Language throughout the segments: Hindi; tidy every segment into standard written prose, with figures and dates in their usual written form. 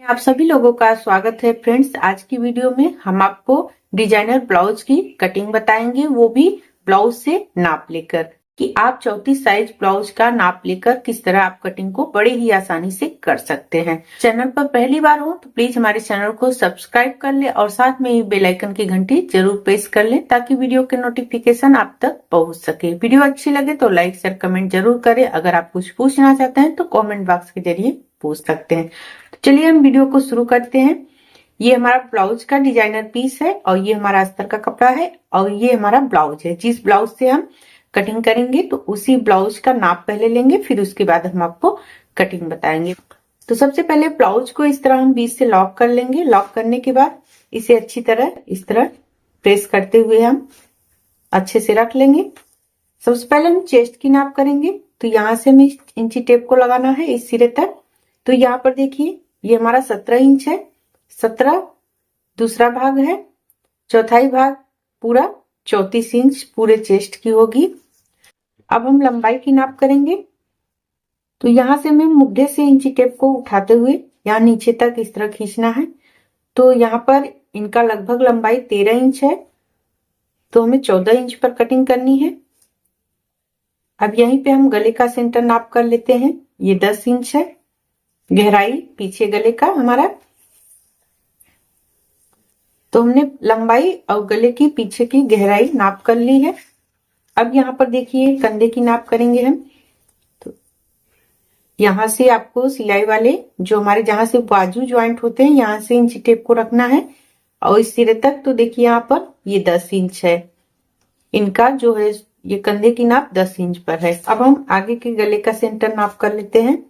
आप सभी लोगों का स्वागत है फ्रेंड्स। आज की वीडियो में हम आपको डिजाइनर ब्लाउज की कटिंग बताएंगे, वो भी ब्लाउज से नाप लेकर कि आप 34 साइज ब्लाउज का नाप लेकर किस तरह आप कटिंग को बड़े ही आसानी से कर सकते हैं। चैनल पर पहली बार हो तो प्लीज हमारे चैनल को सब्सक्राइब कर ले और साथ में ही बेल आइकन की घंटी जरूर प्रेस कर ले ताकि वीडियो के नोटिफिकेशन आप तक पहुंच सके। वीडियो अच्छी लगे तो लाइक शेयर कमेंट जरूर करें। अगर आप कुछ पूछना चाहते हैं तो कॉमेंट बॉक्स के जरिए पूछ सकते हैं। चलिए हम वीडियो को शुरू करते हैं। ये हमारा ब्लाउज का डिजाइनर पीस है और ये हमारा अस्तर का कपड़ा है और ये हमारा ब्लाउज है। जिस ब्लाउज से हम कटिंग करेंगे तो उसी ब्लाउज का नाप पहले लेंगे, फिर उसके बाद हम आपको कटिंग बताएंगे। तो सबसे पहले ब्लाउज को इस तरह हम बीच से लॉक कर लेंगे। लॉक करने के बाद इसे अच्छी तरह इस तरह प्रेस करते हुए हम अच्छे से रख लेंगे। सबसे पहले हम चेस्ट की नाप करेंगे, तो यहाँ से हमें इंची टेप को लगाना है इस सिरे तक। तो यहाँ पर देखिए ये हमारा 17 इंच है। 17 दूसरा भाग है, चौथाई भाग पूरा 34 इंच पूरे चेस्ट की होगी। अब हम लंबाई की नाप करेंगे, तो यहाँ से हमें मुड्ढे से इंची टेप को उठाते हुए यहाँ नीचे तक इस तरह खींचना है। तो यहाँ पर इनका लगभग लंबाई 13 इंच है, तो हमें 14 इंच पर कटिंग करनी है। अब यहीं पे हम गले का सेंटर नाप कर लेते हैं। ये 10 इंच है गहराई पीछे गले का हमारा। तो हमने लंबाई और गले की पीछे की गहराई नाप कर ली है। अब यहाँ पर देखिए कंधे की नाप करेंगे हम। तो यहाँ से आपको सिलाई वाले जो हमारे जहां से बाजू ज्वाइंट होते हैं यहाँ से इंची टेप को रखना है और इस सिरे तक। तो देखिए यहाँ पर ये 10 इंच है, इनका जो है ये कंधे की नाप 10 इंच पर है। अब हम आगे के गले का सेंटर नाप कर लेते हैं।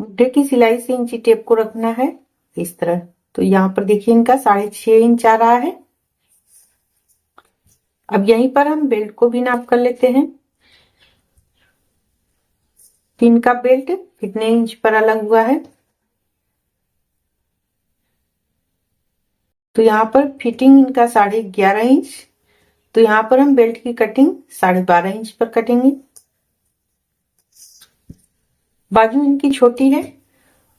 मुड्ढे की सिलाई से इंची टेप को रखना है इस तरह। तो यहाँ पर देखिए इनका 6.5 इंच आ रहा है। अब यहीं पर हम बेल्ट को भी नाप कर लेते हैं। इनका बेल्ट कितने इंच पर अलग हुआ है, तो यहाँ पर फिटिंग इनका 11.5 इंच। तो यहाँ पर हम बेल्ट की कटिंग 12.5 इंच पर कटेंगे। बाजू इनकी छोटी है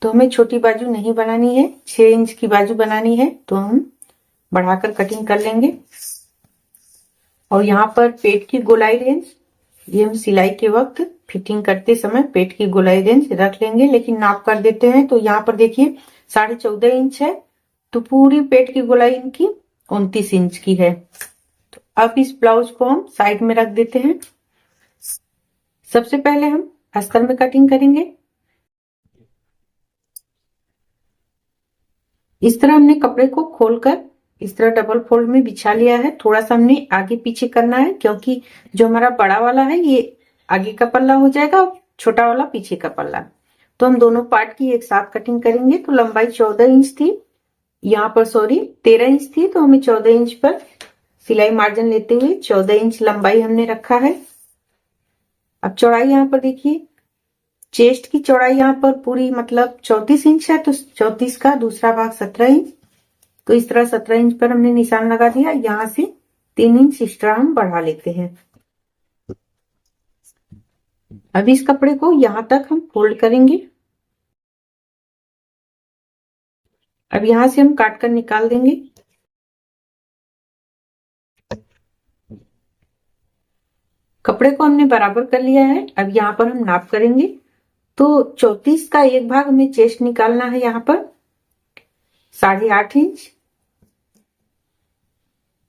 तो हमें छोटी बाजू नहीं बनानी है, 6 इंच की बाजू बनानी है। तो हम बढ़ाकर कटिंग कर लेंगे। और यहाँ पर पेट की गोलाई रेंज ये हम सिलाई के वक्त फिटिंग करते समय पेट की गोलाई रेंज रख लेंगे, लेकिन नाप कर देते हैं। तो यहाँ पर देखिए 14.5 इंच है, तो पूरी पेट की गोलाई इनकी 29 इंच की है। तो अब इस ब्लाउज को हम साइड में रख देते हैं। सबसे पहले हम अस्तर में कटिंग करेंगे। इस तरह हमने कपड़े को खोलकर इस तरह डबल फोल्ड में बिछा लिया है। थोड़ा सा हमने आगे पीछे करना है क्योंकि जो हमारा बड़ा वाला है ये आगे का पल्ला हो जाएगा और छोटा वाला पीछे का पल्ला। तो हम दोनों पार्ट की एक साथ कटिंग करेंगे। तो लंबाई 14 इंच थी, यहाँ पर 13 इंच थी, तो हमें 14 इंच पर सिलाई मार्जिन लेते हुए 14 इंच लंबाई हमने रखा है। अब चौड़ाई यहाँ पर देखिए चेस्ट की चौड़ाई यहाँ पर पूरी मतलब 34 इंच है, तो 34 का दूसरा भाग 17 इंच। तो इस तरह 17 इंच पर हमने निशान लगा दिया। यहाँ से 3 इंच एक्स्ट्रा हम बढ़ा लेते हैं। अब इस कपड़े को यहाँ तक हम फोल्ड करेंगे। अब यहाँ से हम काट कर निकाल देंगे। कपड़े को हमने बराबर कर लिया है। अब यहाँ पर हम नाप करेंगे। तो 34 का एक भाग हमें चेस्ट निकालना है, यहाँ पर 8.5 इंच।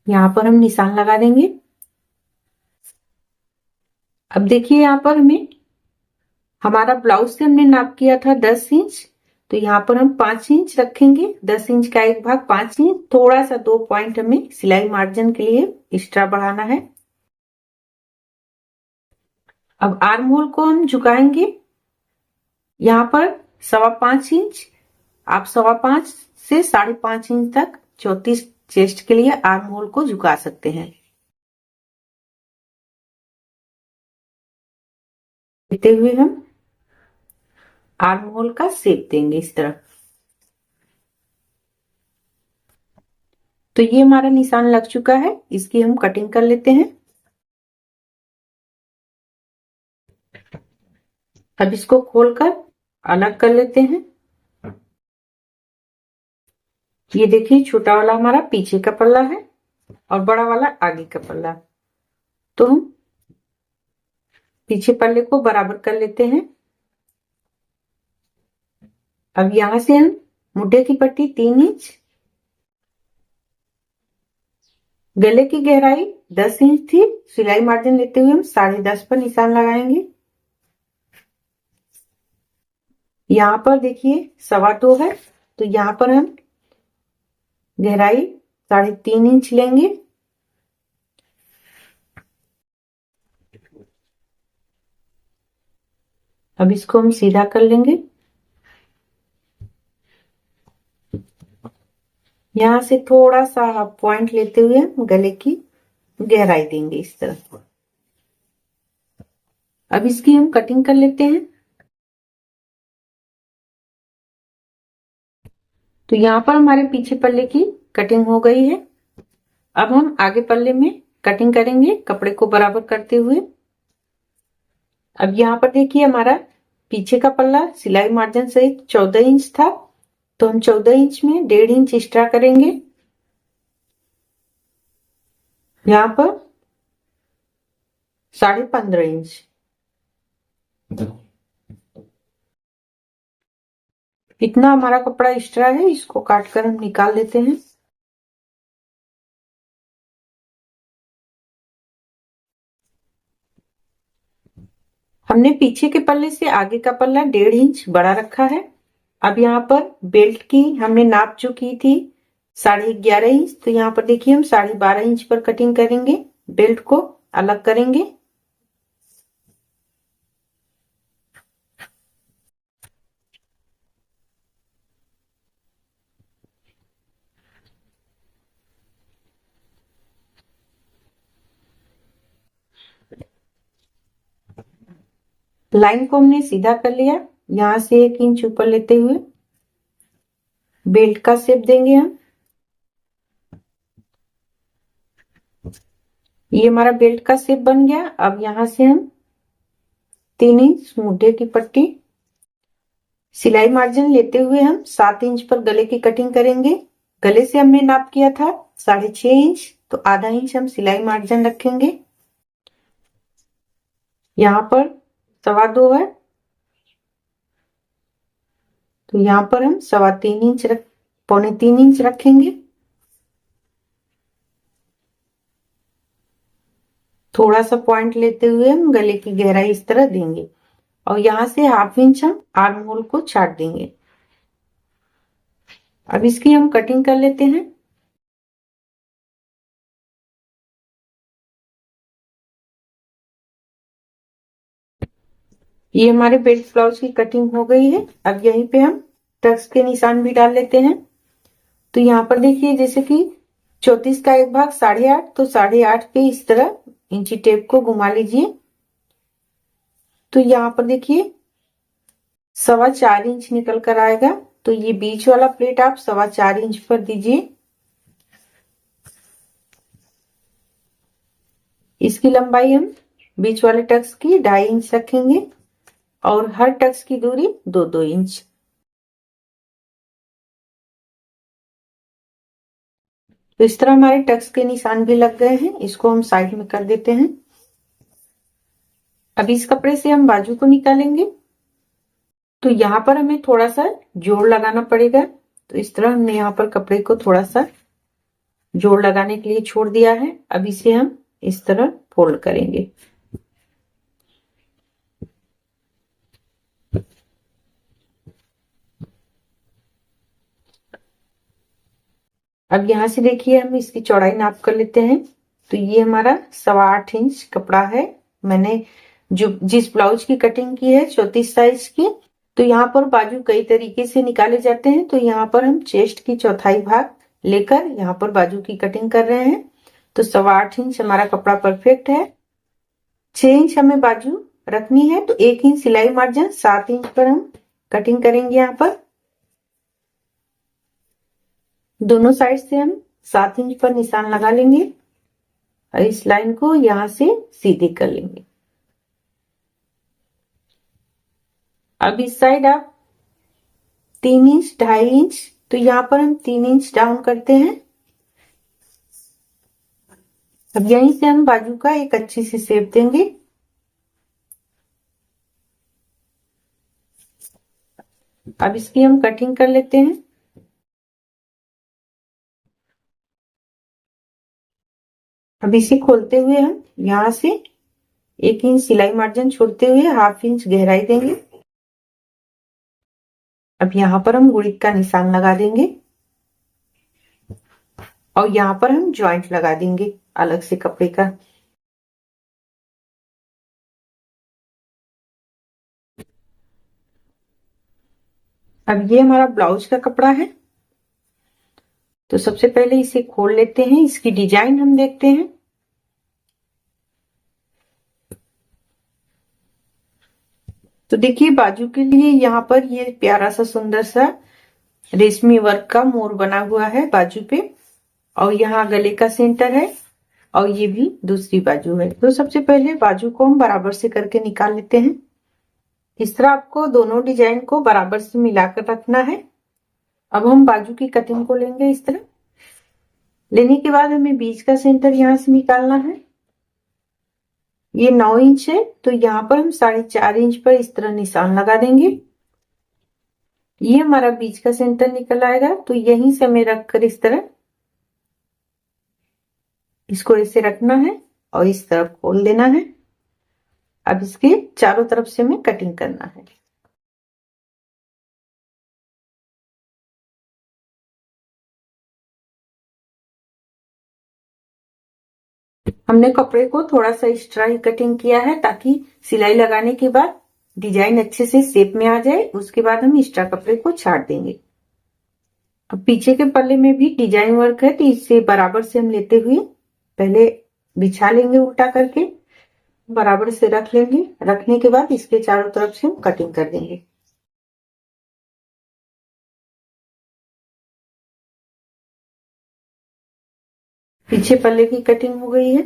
यहाँ पर हम निशान लगा देंगे। अब देखिए यहाँ पर हमें हमारा ब्लाउज से हमने नाप किया था 10 इंच, तो यहाँ पर हम 5 इंच रखेंगे। 10 इंच का एक भाग 5 इंच, थोड़ा सा 2 पॉइंट हमें सिलाई मार्जिन के लिए एक्स्ट्रा बढ़ाना है। अब आर्म होल को हम झुकाएंगे यहाँ पर 5.25 इंच। आप 5.25 से 5.5 इंच तक 34 चेस्ट के लिए आर्म होल को झुका सकते हैं। देते हुए हम आर्म होल का शेप देंगे इस तरह। तो ये हमारा निशान लग चुका है, इसकी हम कटिंग कर लेते हैं। अब इसको खोलकर अलग कर लेते हैं। ये देखिए छोटा वाला हमारा पीछे का पल्ला है और बड़ा वाला आगे का पल्ला। तो हम पीछे पल्ले को बराबर कर लेते हैं। अब यहां से हम मुड्ढे की पट्टी 3 इंच, गले की गहराई 10 इंच थी, सिलाई मार्जिन लेते हुए हम 10.5 पर निशान लगाएंगे। यहाँ पर देखिए 2.25 है, तो यहाँ पर हम गहराई 3.5 इंच लेंगे। अब इसको हम सीधा कर लेंगे। यहाँ से थोड़ा सा हाफ पॉइंट लेते हुए हम गले की गहराई देंगे इस तरह। अब इसकी हम कटिंग कर लेते हैं। तो यहाँ पर हमारे पीछे पल्ले की कटिंग हो गई है। अब हम आगे पल्ले में कटिंग करेंगे कपड़े को बराबर करते हुए। अब यहाँ पर देखिए हमारा पीछे का पल्ला सिलाई मार्जिन सहित 14 इंच था, तो हम 14 इंच में 1.5 इंच एक्स्ट्रा करेंगे। यहाँ पर 15.5 इंच। इतना हमारा कपड़ा एक्स्ट्रा है, इसको काट कर हम निकाल लेते हैं। हमने पीछे के पल्ले से आगे का पल्ला 1.5 इंच बड़ा रखा है। अब यहाँ पर बेल्ट की हमने नाप जो की थी 11.5 इंच, तो यहाँ पर देखिए हम 12.5 इंच पर कटिंग करेंगे। बेल्ट को अलग करेंगे। लाइन को हमने सीधा कर लिया। यहां से 1 इंच ऊपर लेते हुए बेल्ट का शेप देंगे हम। ये हमारा बेल्ट का शेप बन गया। अब यहां से हम 3 इंच मुड्ढे की पट्टी, सिलाई मार्जिन लेते हुए हम 7 इंच पर गले की कटिंग करेंगे। गले से हमने नाप किया था 6.5 इंच, तो आधा इंच हम सिलाई मार्जिन रखेंगे। यहाँ पर 2.25 है, तो यहाँ पर हम 3.25 इंच 3.25 इंच रखेंगे। थोड़ा सा पॉइंट लेते हुए हम गले की गहराई इस तरह देंगे और यहां से 1/2 इंच हम आर्म होल को छाट देंगे। अब इसकी हम कटिंग कर लेते हैं। ये हमारे बेल्ट ब्लाउज की कटिंग हो गई है। अब यहीं पे हम टक्स के निशान भी डाल लेते हैं। तो यहाँ पर देखिए जैसे कि 34 का एक भाग 8.5, तो 8.5 पे इस तरह इंची टेप को घुमा लीजिए। तो यहाँ पर देखिए 4.25 इंच निकल कर आएगा। तो ये बीच वाला प्लेट आप 4.25 इंच पर दीजिए। इसकी लंबाई हम बीच वाले टक्स की 2.5 इंच रखेंगे और हर टक्स की दूरी 2-2 इंच। तो इस तरह हमारे टक्स के निशान भी लग गए हैं। इसको हम साइड में कर देते हैं। अब इस कपड़े से हम बाजू को निकालेंगे। तो यहाँ पर हमें थोड़ा सा जोड़ लगाना पड़ेगा। तो इस तरह हमने यहाँ पर कपड़े को थोड़ा सा जोड़ लगाने के लिए छोड़ दिया है। अब इसे हम इस तरह फोल्ड करेंगे। अब यहाँ से देखिए हम इसकी चौड़ाई नाप कर लेते हैं। तो ये हमारा 8.25 इंच कपड़ा है। मैंने जो जिस ब्लाउज की कटिंग की है 34 साइज की। तो यहाँ पर बाजू कई तरीके से निकाले जाते हैं। तो यहाँ पर हम चेस्ट की चौथाई भाग लेकर यहाँ पर बाजू की कटिंग कर रहे हैं। तो 8.25 इंच हमारा कपड़ा परफेक्ट है। 6 इंच हमें बाजू रखनी है, तो 1 इंच सिलाई मार्जिन 7 इंच पर हम कटिंग करेंगे। यहाँ पर दोनों साइड से हम 7 इंच पर निशान लगा लेंगे और इस लाइन को यहां से सीधे कर लेंगे। अब इस साइड आप 3 इंच 2.5 इंच तो यहाँ पर हम 3 इंच डाउन करते हैं। अब यहीं से हम बाजू का एक अच्छी सी शेप देंगे। अब इसकी हम कटिंग कर लेते हैं। अब इसे खोलते हुए हम यहाँ से 1 इंच सिलाई मार्जिन छोड़ते हुए 1/2 इंच गहराई देंगे। अब यहाँ पर हम गुणित का निशान लगा देंगे और यहाँ पर हम ज्वाइंट लगा देंगे अलग से कपड़े का। अब ये हमारा ब्लाउज का कपड़ा है, तो सबसे पहले इसे खोल लेते हैं। इसकी डिजाइन हम देखते हैं। तो देखिए बाजू के लिए यहाँ पर ये प्यारा सा सुंदर सा रेशमी वर्क का मोर बना हुआ है बाजू पे, और यहाँ गले का सेंटर है और ये भी दूसरी बाजू है। तो सबसे पहले बाजू को हम बराबर से करके निकाल लेते हैं। इस तरह आपको दोनों डिजाइन को बराबर से मिलाकर रखना है। अब हम बाजू की कटिंग को लेंगे। इस तरह लेने के बाद हमें बीच का सेंटर यहाँ से निकालना है। ये 9 इंच है, तो यहाँ पर हम 4.5 इंच पर इस तरह निशान लगा देंगे। ये हमारा बीच का सेंटर निकल आएगा, तो यहीं से हमें रखकर इस तरह इसको ऐसे रखना है और इस तरफ खोल देना है। अब इसके चारों तरफ से हमें कटिंग करना है। हमने कपड़े को थोड़ा सा एक्स्ट्रा ही कटिंग किया है ताकि सिलाई लगाने के बाद डिजाइन अच्छे से शेप में आ जाए। उसके बाद हम एक्स्ट्रा कपड़े को छाट देंगे। अब पीछे के पल्ले में भी डिजाइन वर्क है, तो इसे बराबर से हम लेते हुए पहले बिछा लेंगे उल्टा करके, बराबर से रख लेंगे। रखने के बाद इसके चारों तरफ से हम कटिंग कर देंगे। पीछे पल्ले की कटिंग हो गई है।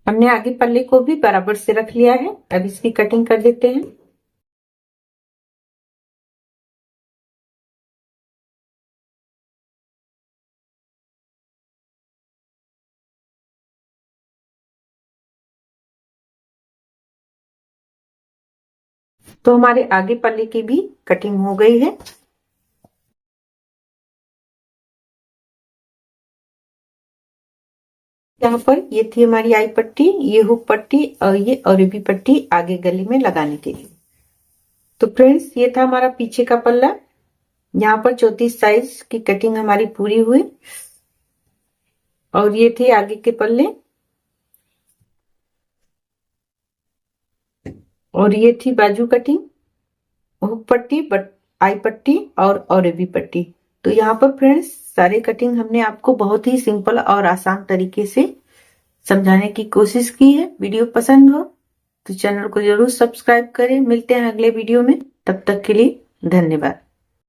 हमने आगे पल्ले को भी बराबर से रख लिया है। अब इसकी कटिंग कर देते हैं। तो हमारे आगे पल्ले की भी कटिंग हो गई है। यहाँ पर ये थी हमारी आई पट्टी, ये हुक पट्टी और ये अरेबी पट्टी आगे गले में लगाने के लिए। तो फ्रेंड्स ये था हमारा पीछे का पल्ला। यहाँ पर 34 साइज की कटिंग हमारी पूरी हुई और ये थे आगे के पल्ले और ये थी बाजू कटिंग, हुक पट्टी, आई पट्टी और अरेबी पट्टी। तो यहाँ पर फ्रेंड्स सारे कटिंग हमने आपको बहुत ही सिंपल और आसान तरीके से समझाने की कोशिश की है। वीडियो पसंद हो तो चैनल को जरूर सब्सक्राइब करें। मिलते हैं अगले वीडियो में, तब तक के लिए धन्यवाद।